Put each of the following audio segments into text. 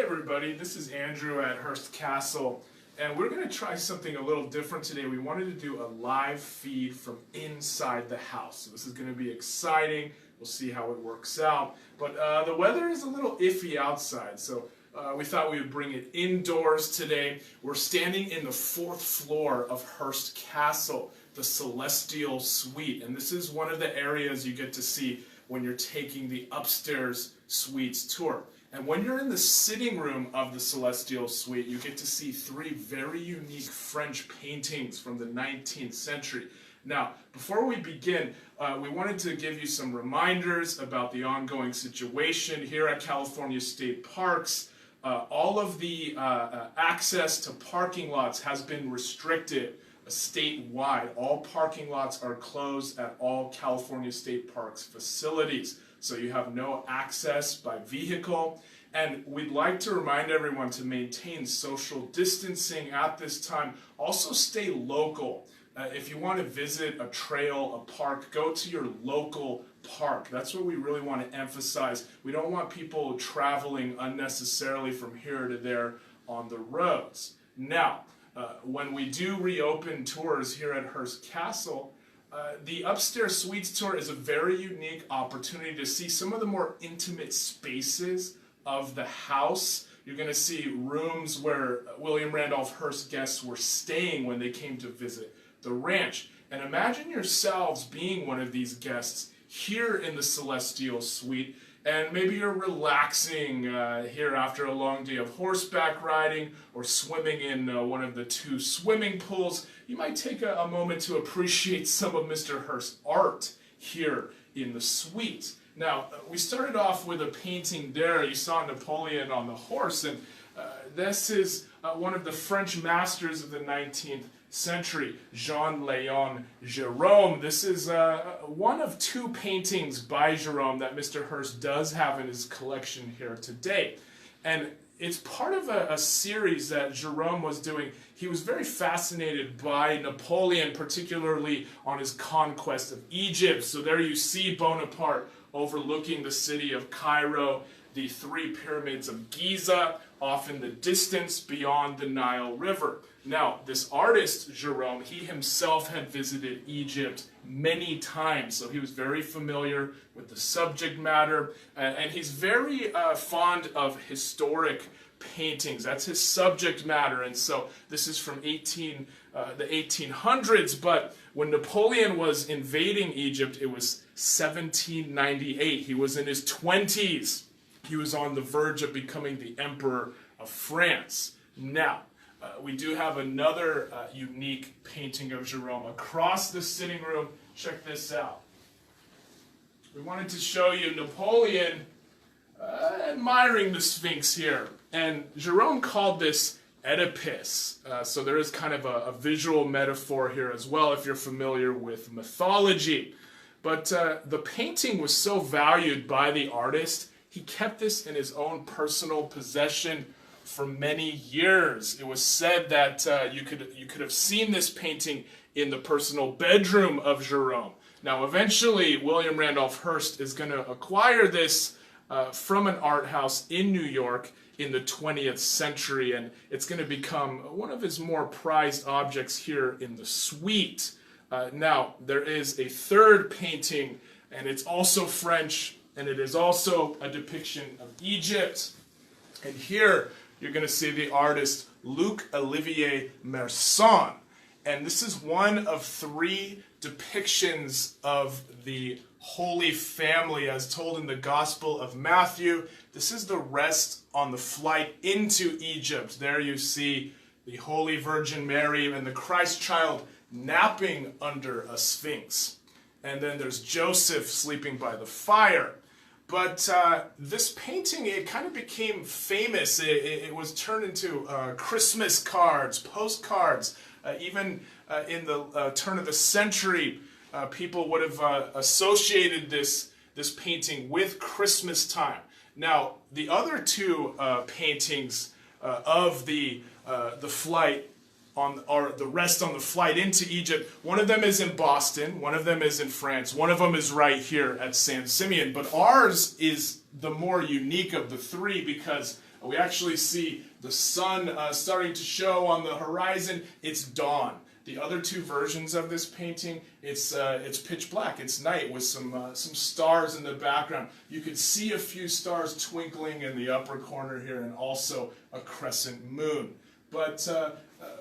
everybody, this is Andrew at Hearst Castle, and we're going to try something a little different today. We wanted to do a live feed from inside the house. So this is going to be exciting. We'll see how it works out. But the weather is a little iffy outside, so we thought we would bring it indoors today. We're standing in the 4th floor of Hearst Castle, the Celestial Suite, and this is one of the areas you get to see when you're taking the upstairs suites tour. And when you're in the sitting room of the Celestial Suite, you get to see 3 very unique French paintings from the 19th century. Now, before we begin, we wanted to give you some reminders about the ongoing situation here at California State Parks. All of the access to parking lots has been restricted statewide. All parking lots are closed at all California State Parks facilities. So you have no access by vehicle. And we'd like to remind everyone to maintain social distancing at this time. Also stay local. If you want to visit a trail, a park, go to your local park. That's what we really want to emphasize. We don't want people traveling unnecessarily from here to there on the roads. Now, when we do reopen tours here at Hearst Castle, the upstairs suites tour is a very unique opportunity to see some of the more intimate spaces of the house. You're going to see rooms where William Randolph Hearst guests were staying when they came to visit the ranch. And imagine yourselves being one of these guests here in the Celestial Suite, and maybe you're relaxing here after a long day of horseback riding or swimming in one of the 2 swimming pools. You might take a moment to appreciate some of Mr. Hearst's art here in the suite. Now, we started off with a painting there. You saw Napoleon on the horse, and this is one of the French masters of the 19th century, Jean-Léon Jerome. This is one of 2 paintings by Jerome that Mr. Hearst does have in his collection here today. And it's part of a series that Jerome was doing. He was very fascinated by Napoleon, particularly on his conquest of Egypt. So there you see Bonaparte overlooking the city of Cairo, the 3 pyramids of Giza, off in the distance beyond the Nile River. Now, this artist, Jerome, he himself had visited Egypt many times, so he was very familiar with the subject matter, and he's very fond of historic paintings. That's his subject matter, and so this is from the 1800s, but when Napoleon was invading Egypt, it was 1798. He was in his 20s. He was on the verge of becoming the Emperor of France. Now, we do have another unique painting of Jerome across the sitting room. Check this out. We wanted to show you Napoleon admiring the Sphinx here. And Jerome called this Oedipus. So there is kind of a visual metaphor here as well if you're familiar with mythology. But the painting was so valued by the artist, he kept this in his own personal possession for many years. It was said that you could have seen this painting in the personal bedroom of Jerome. Now, eventually, William Randolph Hearst is going to acquire this from an art house in New York in the 20th century, and it's going to become one of his more prized objects here in the suite. Now, there is a 3rd painting, and it's also French, and it is also a depiction of Egypt. And here, you're going to see the artist Luc-Olivier Merson. And this is one of 3 depictions of the Holy Family as told in the Gospel of Matthew. This is the rest on the flight into Egypt. There you see the Holy Virgin Mary and the Christ child napping under a sphinx. And then there's Joseph sleeping by the fire. But this painting, it kind of became famous. It was turned into Christmas cards, postcards. Even in the turn of the century, people would have associated this painting with Christmas time. Now, the other 2 paintings of the flight or the rest on the flight into Egypt. One of them is in Boston, one of them is in France, one of them is right here at San Simeon. But ours is the more unique of the 3 because We actually see the sun starting to show on the horizon. It's dawn. The other two versions of this painting, it's pitch black. It's night with some stars in the background. You can see a few stars twinkling in the upper corner here, and also a crescent moon. But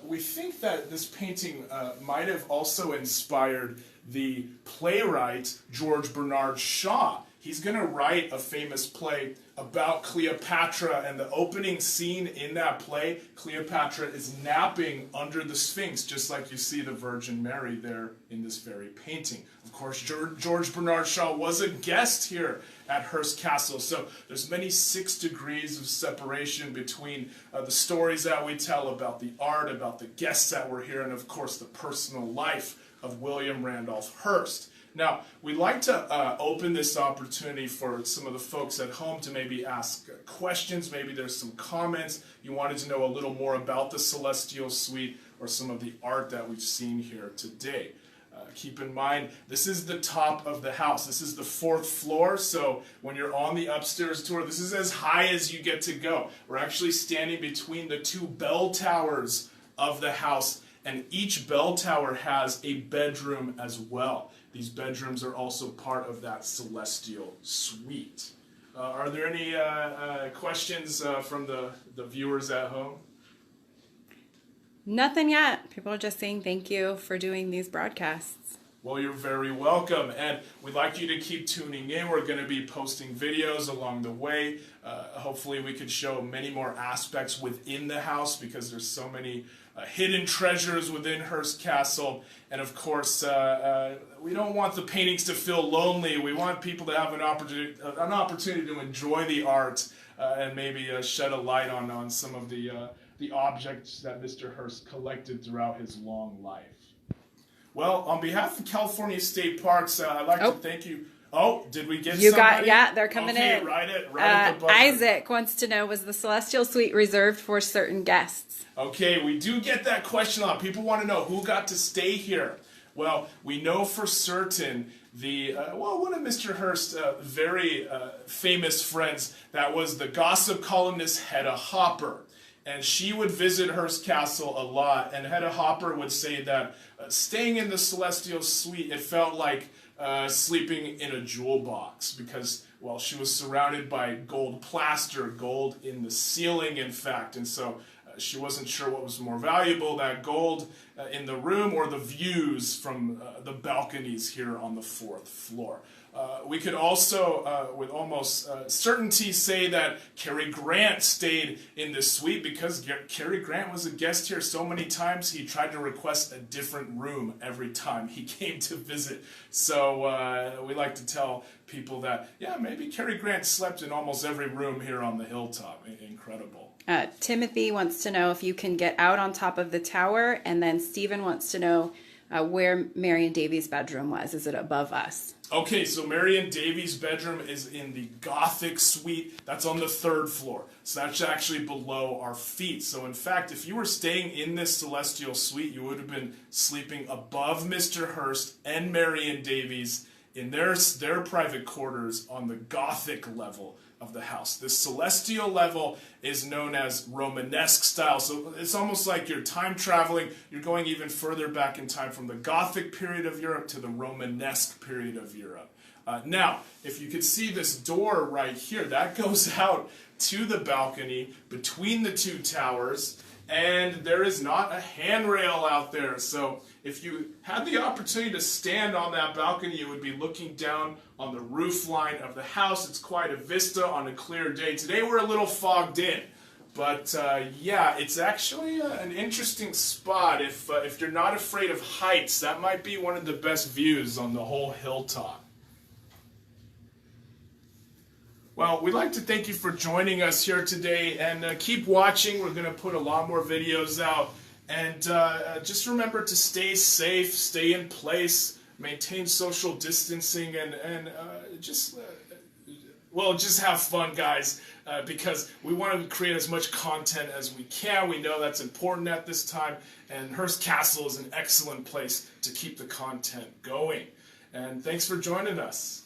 we think that this painting might have also inspired the playwright George Bernard Shaw. He's going to write a famous play about Cleopatra, and the opening scene in that play, Cleopatra is napping under the Sphinx, just like you see the Virgin Mary there in this very painting. Of course, George Bernard Shaw was a guest here at Hearst Castle, so there's many 6 degrees of separation between the stories that we tell about the art, about the guests that were here, and of course the personal life of William Randolph Hearst. Now, we'd like to open this opportunity for some of the folks at home to maybe ask questions. Maybe there's some comments. You wanted to know a little more about the Celestial Suite or some of the art that we've seen here today. Keep in mind, this is the top of the house. This is the 4th floor, so when you're on the upstairs tour, this is as high as you get to go. We're actually standing between the 2 bell towers of the house, and each bell tower has a bedroom as well. These bedrooms are also part of that Celestial Suite. Are there any questions from the viewers at home? Nothing yet. People are just saying thank you for doing these broadcasts. Well, you're very welcome, and we'd like you to keep tuning in. We're going to be posting videos along the way. Hopefully we can show many more aspects within the house, because there's so many hidden treasures within Hearst Castle. And of course, we don't want the paintings to feel lonely. We want people to have an opportunity to enjoy the art and maybe shed a light on some of the objects that Mr. Hearst collected throughout his long life. Well, on behalf of California State Parks, I'd like to thank you. Oh, did we get somebody? Yeah, they're coming in. Right at the buzzer. Isaac wants to know, was the Celestial Suite reserved for certain guests? Okay, we do get that question a lot. People want to know who got to stay here. Well, we know for certain one of Mr. Hearst's very famous friends, that was the gossip columnist Hedda Hopper. And she would visit Hearst Castle a lot, and Hedda Hopper would say that staying in the Celestial Suite, it felt like sleeping in a jewel box, because, well, she was surrounded by gold plaster, gold in the ceiling, in fact, and so she wasn't sure what was more valuable, that gold in the room or the views from the balconies here on the 4th floor. We could also, with almost certainty, say that Cary Grant stayed in this suite, because Cary Grant was a guest here so many times, he tried to request a different room every time he came to visit. So we like to tell people that, yeah, maybe Cary Grant slept in almost every room here on the hilltop. Incredible. Timothy wants to know if you can get out on top of the tower, and then Stephen wants to know where Marion Davies' bedroom was. Is it above us? Okay, so Marion Davies' bedroom is in the Gothic suite. That's on the 3rd floor. So that's actually below our feet. So in fact, if you were staying in this Celestial Suite, you would have been sleeping above Mr. Hearst and Marion Davies in their private quarters on the Gothic level of the house. This celestial level is known as Romanesque style. So it's almost like you're time traveling. You're going even further back in time, from the Gothic period of Europe to the Romanesque period of Europe. Now, if you could see this door right here, that goes out to the balcony between the 2 towers, and there is not a handrail out there. So if you had the opportunity to stand on that balcony, you would be looking down on the roof line of the house. It's quite a vista on a clear day. Today we're a little fogged in, but yeah, it's actually an interesting spot. If you're not afraid of heights, that might be one of the best views on the whole hilltop. Well, we'd like to thank you for joining us here today, and keep watching. We're going to put a lot more videos out. And just remember to stay safe, stay in place, maintain social distancing, and just have fun, guys, because we want to create as much content as we can. We know that's important at this time, and Hearst Castle is an excellent place to keep the content going. And thanks for joining us.